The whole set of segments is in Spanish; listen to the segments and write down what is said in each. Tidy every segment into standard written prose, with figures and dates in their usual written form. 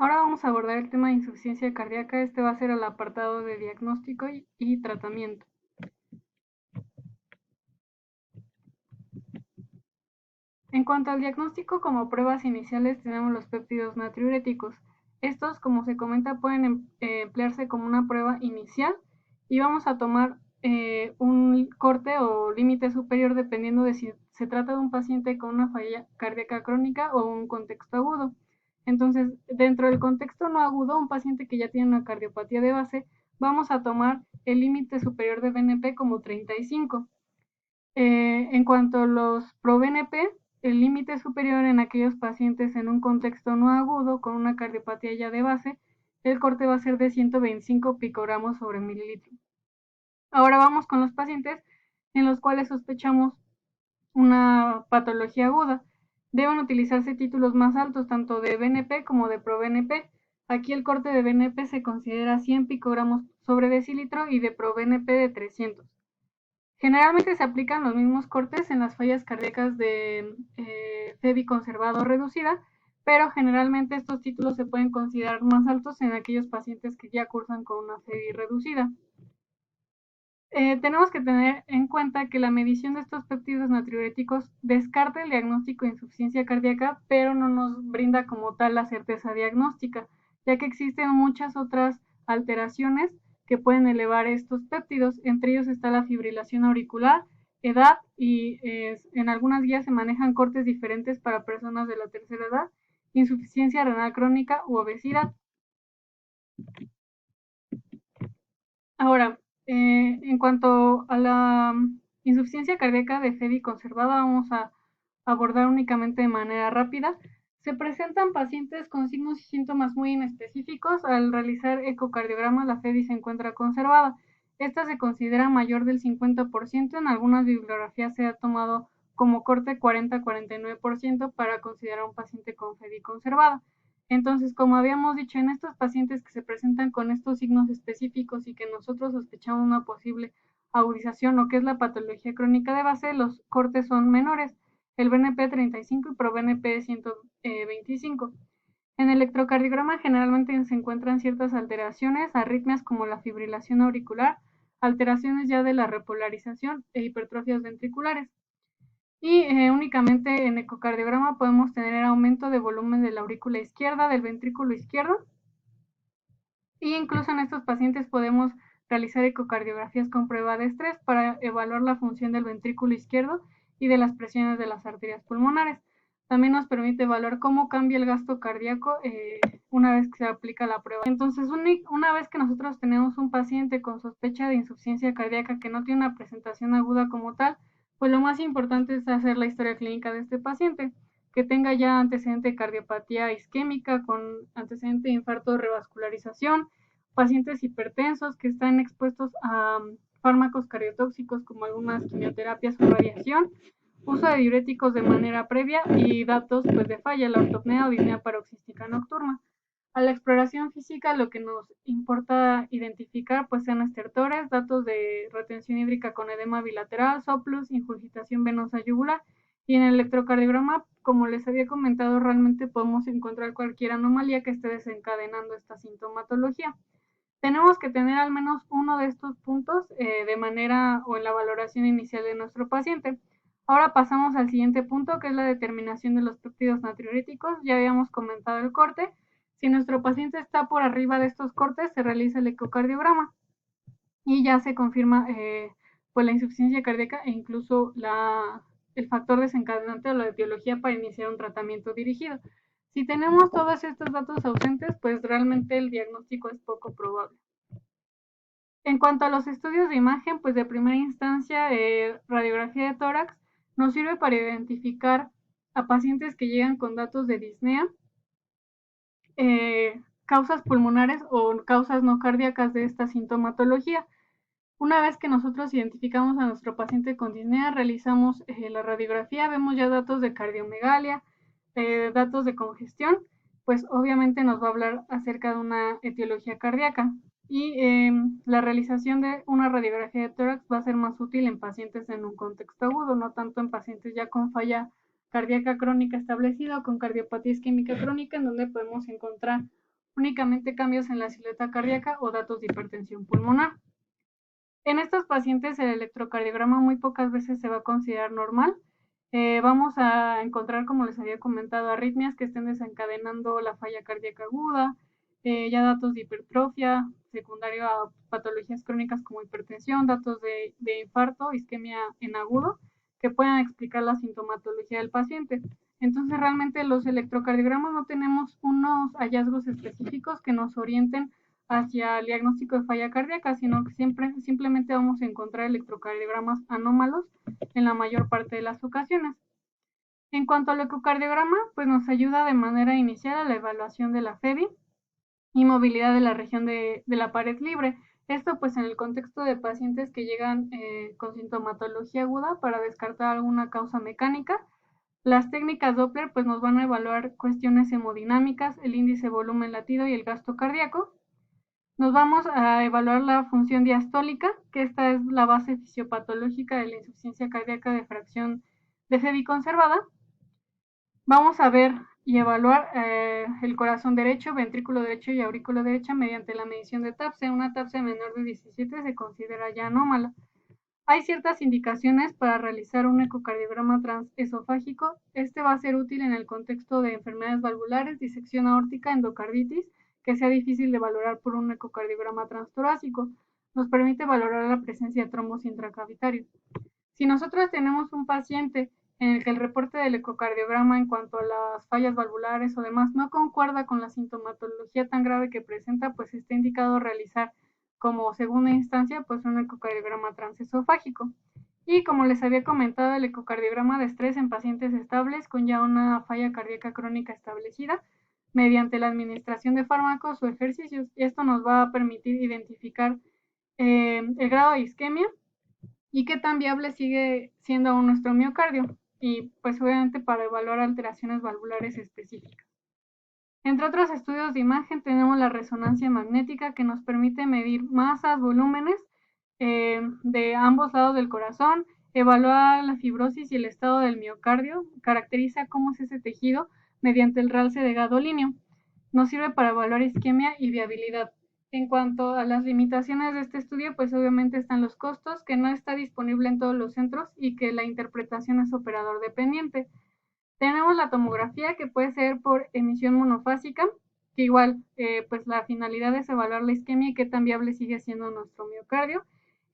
Ahora vamos a abordar el tema de insuficiencia cardíaca. Este va a ser el apartado de diagnóstico y tratamiento. En cuanto al diagnóstico, como pruebas iniciales tenemos los péptidos natriuréticos. Estos, como se comenta, pueden emplearse como una prueba inicial y vamos a tomar un corte o límite superior dependiendo de si se trata de un paciente con una falla cardíaca crónica o un contexto agudo. Entonces, dentro del contexto no agudo, un paciente que ya tiene una cardiopatía de base, vamos a tomar el límite superior de BNP como 35. En cuanto a los pro-BNP, el límite superior en aquellos pacientes en un contexto no agudo con una cardiopatía ya de base, el corte va a ser de 125 picogramos sobre mililitro. Ahora vamos con los pacientes en los cuales sospechamos una patología aguda. Deben utilizarse títulos más altos, tanto de BNP como de pro-BNP. Aquí el corte de BNP se considera 100 picogramos sobre decilitro y de pro-BNP de 300. Generalmente se aplican los mismos cortes en las fallas cardíacas de FEBI conservada o reducida, pero generalmente estos títulos se pueden considerar más altos en aquellos pacientes que ya cursan con una FEBI reducida. Tenemos que tener en cuenta que la medición de estos péptidos natriuréticos descarta el diagnóstico de insuficiencia cardíaca, pero no nos brinda como tal la certeza diagnóstica, ya que existen muchas otras alteraciones que pueden elevar estos péptidos. Entre ellos está la fibrilación auricular, edad y en algunas guías se manejan cortes diferentes para personas de la tercera edad, insuficiencia renal crónica u obesidad. Ahora, en cuanto a la insuficiencia cardíaca de FEBI conservada, vamos a abordar únicamente de manera rápida. Se presentan pacientes con signos y síntomas muy inespecíficos. Al realizar ecocardiograma, la FEBI se encuentra conservada. Esta se considera mayor del 50%. En algunas bibliografías se ha tomado como corte 40-49% para considerar un paciente con FEBI conservada. Entonces, como habíamos dicho, en estos pacientes que se presentan con estos signos específicos y que nosotros sospechamos una posible agudización o que es la patología crónica de base, los cortes son menores, el BNP 35 y ProBNP 125. En el electrocardiograma generalmente se encuentran ciertas alteraciones, arritmias como la fibrilación auricular, alteraciones ya de la repolarización e hipertrofias ventriculares. Y únicamente en ecocardiograma podemos tener aumento de volumen de la aurícula izquierda, del ventrículo izquierdo, y incluso en estos pacientes podemos realizar ecocardiografías con prueba de estrés para evaluar la función del ventrículo izquierdo y de las presiones de las arterias pulmonares. También nos permite evaluar cómo cambia el gasto cardíaco una vez que se aplica la prueba. Entonces, una vez que nosotros tenemos un paciente con sospecha de insuficiencia cardíaca que no tiene una presentación aguda como tal, pues lo más importante es hacer la historia clínica de este paciente, que tenga ya antecedente de cardiopatía isquémica con antecedente de infarto o revascularización, pacientes hipertensos que están expuestos a fármacos cardiotóxicos como algunas quimioterapias o radiación, uso de diuréticos de manera previa y datos pues, de falla, la ortopnea o disnea paroxística nocturna. A la exploración física lo que nos importa identificar pues sean estertores, datos de retención hídrica con edema bilateral, soplus, ingurgitación venosa yugular, y en el electrocardiograma, como les había comentado, realmente podemos encontrar cualquier anomalía que esté desencadenando esta sintomatología. Tenemos que tener al menos uno de estos puntos de manera o en la valoración inicial de nuestro paciente. Ahora pasamos al siguiente punto, que es la determinación de los péptidos natriuréticos. Ya habíamos comentado el corte. Si nuestro paciente está por arriba de estos cortes, se realiza el ecocardiograma y ya se confirma pues la insuficiencia cardíaca e incluso el factor desencadenante o la etiología para iniciar un tratamiento dirigido. Si tenemos todos estos datos ausentes, pues realmente el diagnóstico es poco probable. En cuanto a los estudios de imagen, pues de primera instancia, radiografía de tórax nos sirve para identificar a pacientes que llegan con datos de disnea, causas pulmonares o causas no cardíacas de esta sintomatología. Una vez que nosotros identificamos a nuestro paciente con disnea, realizamos la radiografía, vemos ya datos de cardiomegalia, datos de congestión, pues obviamente nos va a hablar acerca de una etiología cardíaca. Y la realización de una radiografía de tórax va a ser más útil en pacientes en un contexto agudo, no tanto en pacientes ya con falla cardíaca crónica establecida o con cardiopatía isquémica crónica, en donde podemos encontrar únicamente cambios en la silueta cardíaca o datos de hipertensión pulmonar. En estos pacientes el electrocardiograma muy pocas veces se va a considerar normal. Vamos a encontrar, como les había comentado, arritmias que estén desencadenando la falla cardíaca aguda, ya datos de hipertrofia, secundario a patologías crónicas como hipertensión, datos de infarto, isquemia en agudo, que puedan explicar la sintomatología del paciente. Entonces, realmente los electrocardiogramas no tenemos unos hallazgos específicos que nos orienten hacia el diagnóstico de falla cardíaca, sino que simplemente vamos a encontrar electrocardiogramas anómalos en la mayor parte de las ocasiones. En cuanto al ecocardiograma, pues nos ayuda de manera inicial a la evaluación de la FEBI y movilidad de la región de la pared libre. Esto pues en el contexto de pacientes que llegan con sintomatología aguda para descartar alguna causa mecánica. Las técnicas Doppler pues nos van a evaluar cuestiones hemodinámicas, el índice volumen latido y el gasto cardíaco. Nos vamos a evaluar la función diastólica, que esta es la base fisiopatológica de la insuficiencia cardíaca de fracción de FEBI conservada. Vamos a ver y evaluar el corazón derecho, ventrículo derecho y aurículo derecha mediante la medición de TAPSE. Una TAPSE menor de 17 se considera ya anómala. Hay ciertas indicaciones para realizar un ecocardiograma transesofágico. Este va a ser útil en el contexto de enfermedades valvulares, disección aórtica, endocarditis, que sea difícil de valorar por un ecocardiograma transtorácico. Nos permite valorar la presencia de trombos intracavitarios. Si nosotros tenemos un paciente en el que el reporte del ecocardiograma en cuanto a las fallas valvulares o demás no concuerda con la sintomatología tan grave que presenta, pues está indicado realizar como segunda instancia pues un ecocardiograma transesofágico. Y como les había comentado, el ecocardiograma de estrés en pacientes estables con ya una falla cardíaca crónica establecida mediante la administración de fármacos o ejercicios. Y esto nos va a permitir identificar el grado de isquemia y qué tan viable sigue siendo aún nuestro miocardio, y pues obviamente para evaluar alteraciones valvulares específicas. Entre otros estudios de imagen tenemos la resonancia magnética, que nos permite medir masas, volúmenes de ambos lados del corazón, evaluar la fibrosis y el estado del miocardio, caracteriza cómo es ese tejido mediante el realce de gadolinio. Nos sirve para evaluar isquemia y viabilidad. En cuanto a las limitaciones de este estudio, pues obviamente están los costos, que no está disponible en todos los centros y que la interpretación es operador dependiente. Tenemos la tomografía, que puede ser por emisión monofásica, que igual pues la finalidad es evaluar la isquemia y qué tan viable sigue siendo nuestro miocardio.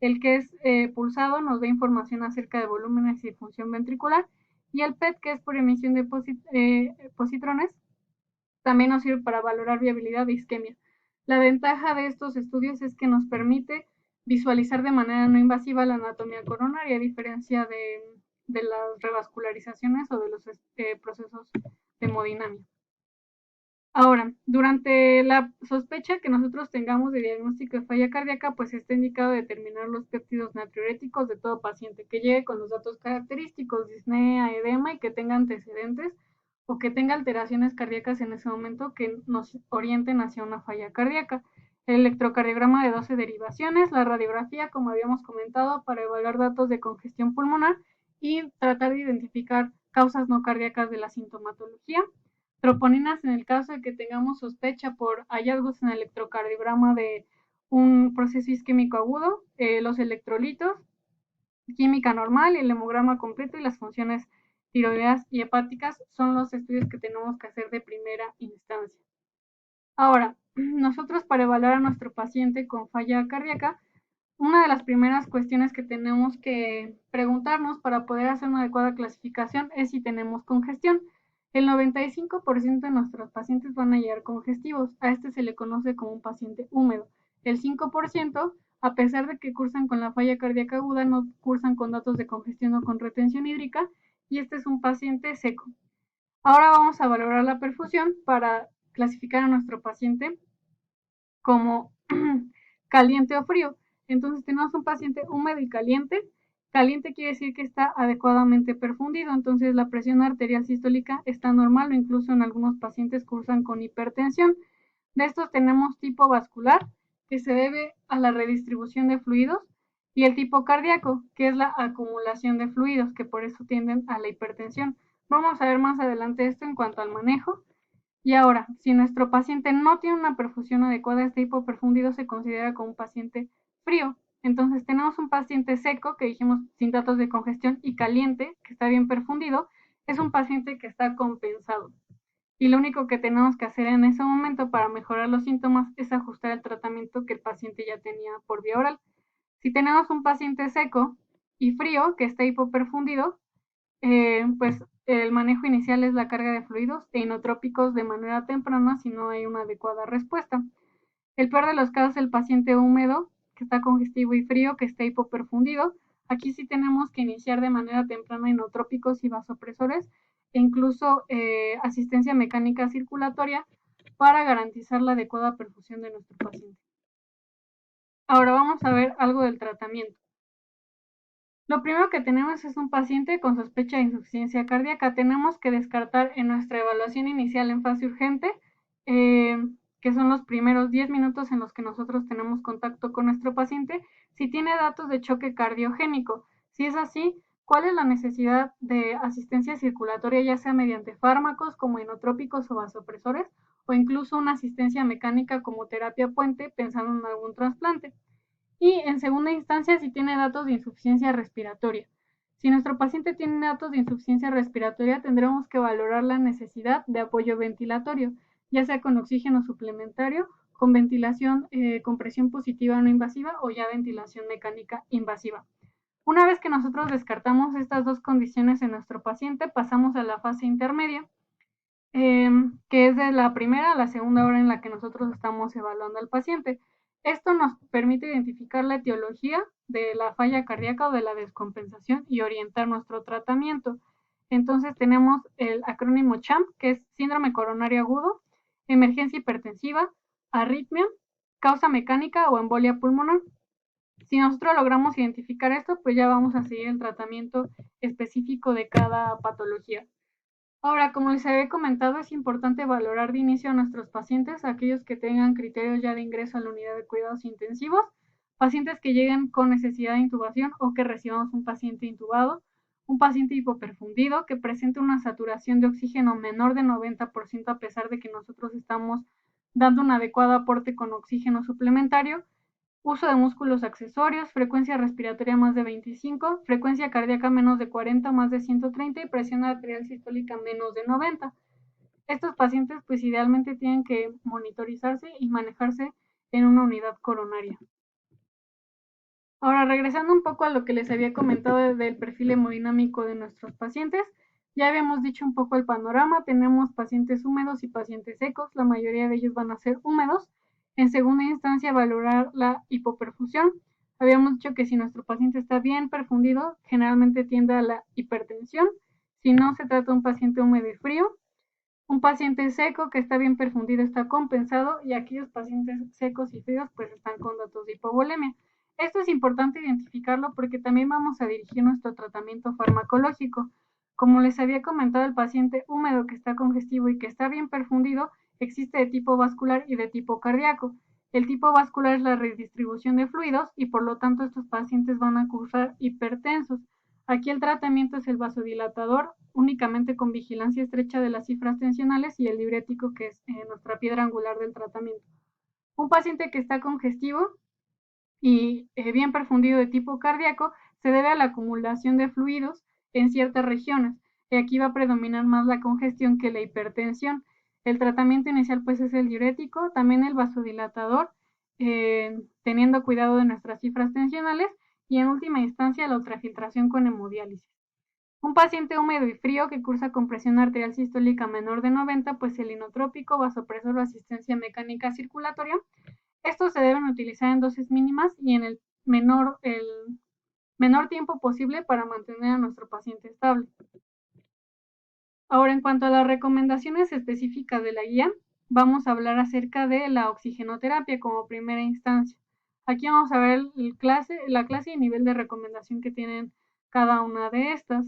El que es pulsado nos da información acerca de volúmenes y función ventricular, y el PET, que es por emisión de positrones, también nos sirve para valorar viabilidad de isquemia. La ventaja de estos estudios es que nos permite visualizar de manera no invasiva la anatomía coronaria, a diferencia de las revascularizaciones o de los procesos de hemodinamia. Ahora, durante la sospecha que nosotros tengamos de diagnóstico de falla cardíaca, pues está indicado determinar los péptidos natriuréticos de todo paciente que llegue con los datos característicos, disnea, edema, y que tenga antecedentes o que tenga alteraciones cardíacas en ese momento que nos orienten hacia una falla cardíaca. El electrocardiograma de 12 derivaciones, la radiografía, como habíamos comentado, para evaluar datos de congestión pulmonar y tratar de identificar causas no cardíacas de la sintomatología. Troponinas en el caso de que tengamos sospecha por hallazgos en el electrocardiograma de un proceso isquémico agudo, los electrolitos, química normal, el hemograma completo y las funciones tiroideas y hepáticas son los estudios que tenemos que hacer de primera instancia. Ahora, nosotros para evaluar a nuestro paciente con falla cardíaca, una de las primeras cuestiones que tenemos que preguntarnos para poder hacer una adecuada clasificación es si tenemos congestión. El 95% de nuestros pacientes van a llegar congestivos. A este se le conoce como un paciente húmedo. El 5%, a pesar de que cursan con la falla cardíaca aguda, no cursan con datos de congestión o con retención hídrica, y este es un paciente seco. Ahora vamos a valorar la perfusión para clasificar a nuestro paciente como caliente o frío. Entonces tenemos un paciente húmedo y caliente. Caliente quiere decir que está adecuadamente perfundido, entonces la presión arterial sistólica está normal, o incluso en algunos pacientes cursan con hipertensión. De estos tenemos tipo vascular, que se debe a la redistribución de fluidos, y el tipo cardíaco, que es la acumulación de fluidos, que por eso tienden a la hipertensión. Vamos a ver más adelante esto en cuanto al manejo. Y ahora, si nuestro paciente no tiene una perfusión adecuada, este hipoperfundido se considera como un paciente frío. Entonces tenemos un paciente seco, que dijimos sin datos de congestión, y caliente, que está bien perfundido, es un paciente que está compensado. Y lo único que tenemos que hacer en ese momento para mejorar los síntomas es ajustar el tratamiento que el paciente ya tenía por vía oral. Si tenemos un paciente seco y frío que está hipoperfundido, pues el manejo inicial es la carga de fluidos e inotrópicos de manera temprana si no hay una adecuada respuesta. El peor de los casos es el paciente húmedo, que está congestivo y frío, que está hipoperfundido. Aquí sí tenemos que iniciar de manera temprana inotrópicos y vasopresores e incluso asistencia mecánica circulatoria para garantizar la adecuada perfusión de nuestro paciente. Ahora vamos a ver algo del tratamiento. Lo primero que tenemos es un paciente con sospecha de insuficiencia cardíaca. Tenemos que descartar en nuestra evaluación inicial en fase urgente, eh, que son los primeros 10 minutos en los que nosotros tenemos contacto con nuestro paciente, si tiene datos de choque cardiogénico. Si es así, ¿cuál es la necesidad de asistencia circulatoria, ya sea mediante fármacos como inotrópicos o vasopresores, o incluso una asistencia mecánica como terapia puente, pensando en algún trasplante? Y en segunda instancia, si tiene datos de insuficiencia respiratoria. Si nuestro paciente tiene datos de insuficiencia respiratoria, tendremos que valorar la necesidad de apoyo ventilatorio, ya sea con oxígeno suplementario, con ventilación con presión positiva no invasiva o ya ventilación mecánica invasiva. Una vez que nosotros descartamos estas dos condiciones en nuestro paciente, pasamos a la fase intermedia, que es de la primera a la segunda hora en la que nosotros estamos evaluando al paciente. Esto nos permite identificar la etiología de la falla cardíaca o de la descompensación y orientar nuestro tratamiento. Entonces tenemos el acrónimo CHAMP, que es síndrome coronario agudo, emergencia hipertensiva, arritmia, causa mecánica o embolia pulmonar. Si nosotros logramos identificar esto, pues ya vamos a seguir el tratamiento específico de cada patología. Ahora, como les había comentado, es importante valorar de inicio a nuestros pacientes, aquellos que tengan criterios ya de ingreso a la unidad de cuidados intensivos, pacientes que lleguen con necesidad de intubación o que recibamos un paciente intubado, un paciente hipoperfundido que presente una saturación de oxígeno menor de 90% a pesar de que nosotros estamos dando un adecuado aporte con oxígeno suplementario, uso de músculos accesorios, frecuencia respiratoria más de 25, frecuencia cardíaca menos de 40 o más de 130 y presión arterial sistólica menos de 90. Estos pacientes pues idealmente tienen que monitorizarse y manejarse en una unidad coronaria. Ahora, regresando un poco a lo que les había comentado del perfil hemodinámico de nuestros pacientes, ya habíamos dicho un poco el panorama, tenemos pacientes húmedos y pacientes secos, la mayoría de ellos van a ser húmedos. En segunda instancia, valorar la hipoperfusión. Habíamos dicho que si nuestro paciente está bien perfundido, generalmente tiende a la hipertensión. Si no, se trata de un paciente húmedo y frío. Un paciente seco que está bien perfundido está compensado y aquellos pacientes secos y fríos pues están con datos de hipovolemia. Esto es importante identificarlo porque también vamos a dirigir nuestro tratamiento farmacológico. Como les había comentado, el paciente húmedo que está congestivo y que está bien perfundido existe de tipo vascular y de tipo cardíaco. El tipo vascular es la redistribución de fluidos y por lo tanto estos pacientes van a cursar hipertensos. Aquí el tratamiento es el vasodilatador, únicamente con vigilancia estrecha de las cifras tensionales y el diurético, que es nuestra piedra angular del tratamiento. Un paciente que está congestivo y bien perfundido de tipo cardíaco se debe a la acumulación de fluidos en ciertas regiones. Y aquí va a predominar más la congestión que la hipertensión. El tratamiento inicial pues es el diurético, también el vasodilatador, teniendo cuidado de nuestras cifras tensionales y en última instancia la ultrafiltración con hemodiálisis. Un paciente húmedo y frío que cursa con presión arterial sistólica menor de 90, pues el inotrópico, vasopresor o asistencia mecánica circulatoria. Estos se deben utilizar en dosis mínimas y en el menor tiempo posible para mantener a nuestro paciente estable. Ahora, en cuanto a las recomendaciones específicas de la guía, vamos a hablar acerca de la oxigenoterapia como primera instancia. Aquí vamos a ver la clase y nivel de recomendación que tienen cada una de estas.